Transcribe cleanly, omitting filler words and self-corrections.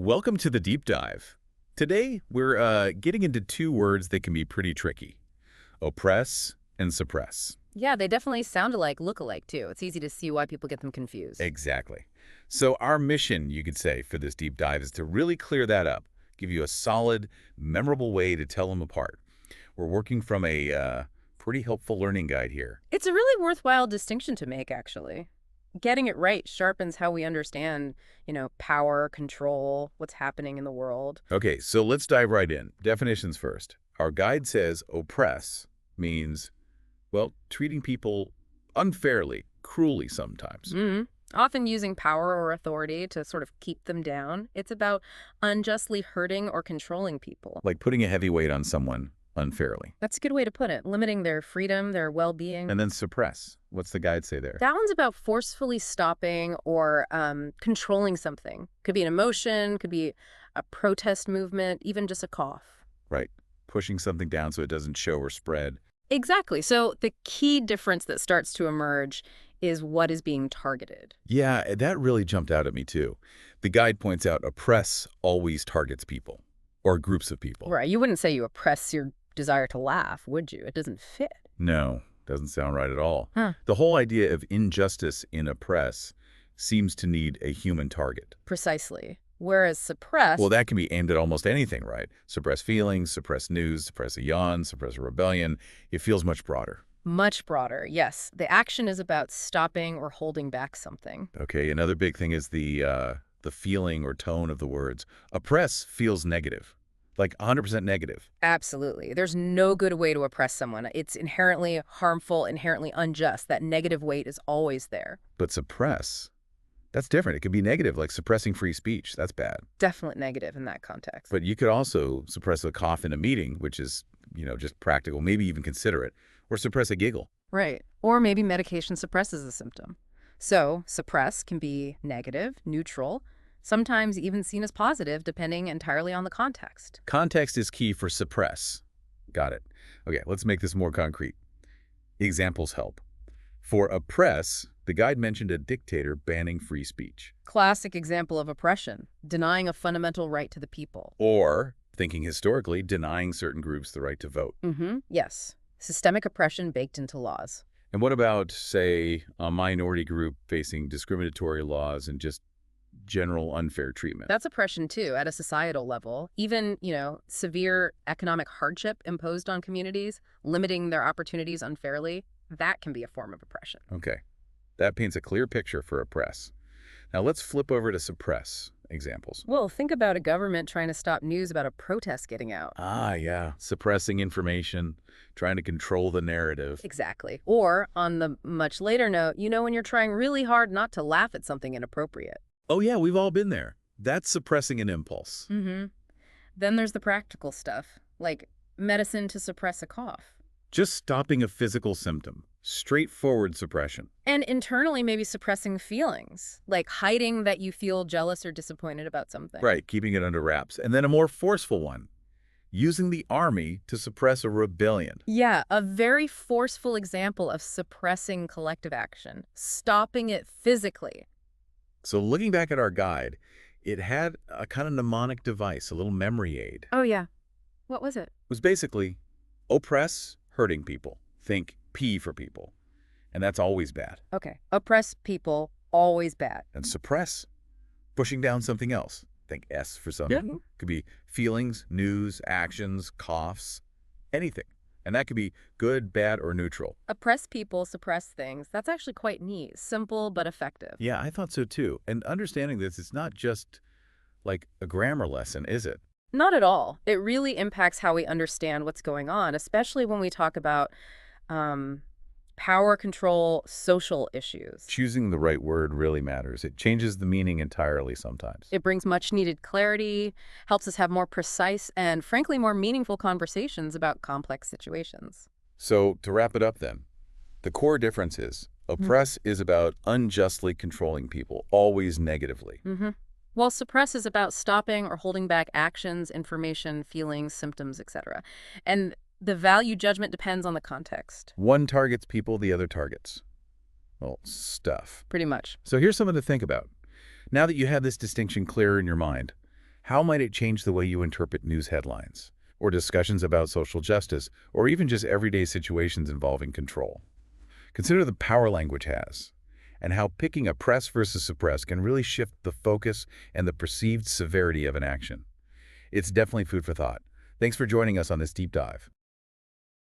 Welcome to the deep dive. Today, we're getting into two words that can be pretty tricky: oppress and suppress. Yeah, they definitely sound alike, look alike, too. It's easy to see why people get them confused. Exactly. So our mission, you could say, for this deep dive is to really clear that up, give you a solid, memorable way to tell them apart. We're working from a pretty helpful learning guide here. It's a really worthwhile distinction to make, actually. Getting it right sharpens how we understand, power, control, what's happening in the world. Okay, so let's dive right in. Definitions first. Our guide says oppress means, well, treating people unfairly, cruelly sometimes. Often using power or authority to sort of keep them down. It's about unjustly hurting or controlling people. Like putting a heavy weight on someone unfairly. That's a good way to put it. Limiting their freedom, their well-being. And then suppress. What's the guide say there? That one's about forcefully stopping or controlling something. Could be an emotion, could be a protest movement, even just a cough. Right. Pushing something down so it doesn't show or spread. Exactly. So the key difference that starts to emerge is what is being targeted. Yeah, that really jumped out at me too. The guide points out oppress always targets people or groups of people. Right. You wouldn't say you oppress your desire to laugh, would you? It doesn't fit. No, doesn't sound right at all. Huh. The whole idea of injustice in oppress seems to need a human target. Precisely. Whereas suppress... Well, that can be aimed at almost anything, right? Suppress feelings, suppress news, suppress a yawn, suppress a rebellion. It feels much broader. Much broader, yes. The action is about stopping or holding back something. Okay, another big thing is the feeling or tone of the words. Oppress feels negative, like 100% negative. Absolutely. There's no good way to oppress someone. It's inherently harmful, inherently unjust. That negative weight is always there. But suppress, that's different. It could be negative, like suppressing free speech. That's bad. Definitely negative in that context. But you could also suppress a cough in a meeting, which is, just practical, maybe even considerate, or suppress a giggle. Right. Or maybe medication suppresses a symptom. So suppress can be negative, neutral, sometimes even seen as positive, depending entirely on the context. Context is key for suppress. Got it. Okay, let's make this more concrete. Examples help. For oppress, the guide mentioned a dictator banning free speech. Classic example of oppression, denying a fundamental right to the people. Or, thinking historically, denying certain groups the right to vote. Yes. Systemic oppression baked into laws. And what about, say, a minority group facing discriminatory laws and just general unfair treatment? That's oppression, too, at a societal level. Even, severe economic hardship imposed on communities, limiting their opportunities unfairly, that can be a form of oppression. Okay. That paints a clear picture for oppress. Now let's flip over to suppress examples. Well, think about a government trying to stop news about a protest getting out. Ah, yeah. Suppressing information, trying to control the narrative. Exactly. Or, on the much later note, when you're trying really hard not to laugh at something inappropriate. Oh, yeah, we've all been there. That's suppressing an impulse. Then there's the practical stuff, like medicine to suppress a cough. Just stopping a physical symptom. Straightforward suppression. And internally, maybe suppressing feelings, like hiding that you feel jealous or disappointed about something. Right, keeping it under wraps. And then a more forceful one. Using the army to suppress a rebellion. Yeah, a very forceful example of suppressing collective action, stopping it physically. So looking back at our guide, it had a kind of mnemonic device, a little memory aid. Oh, yeah. What was it? It was basically oppress, hurting people. Think P for people. And that's always bad. Okay. Oppress people, always bad. And suppress, pushing down something else. Think S for something. Yeah. Could be feelings, news, actions, coughs, anything. And that could be good, bad, or neutral. Oppress people, suppress things. That's actually quite neat. Simple, but effective. Yeah, I thought so too. And understanding this, it's not just like a grammar lesson, is it? Not at all. It really impacts how we understand what's going on, especially when we talk about power control, social issues. Choosing the right word really matters. It changes the meaning entirely sometimes. It brings much needed clarity, helps us have more precise and, frankly, more meaningful conversations about complex situations. So to wrap it up then, the core difference is oppress is about unjustly controlling people, always negatively. While suppress is about stopping or holding back actions, information, feelings, symptoms, etc. And the value judgment depends on the context. One targets people, the other targets, well, stuff. Pretty much. So here's something to think about. Now that you have this distinction clear in your mind, How might it change the way you interpret news headlines, or discussions about social justice, or even just everyday situations involving control? Consider the power language has, and how picking oppress versus suppress can really shift the focus and the perceived severity of an action. It's definitely food for thought. Thanks for joining us on this deep dive.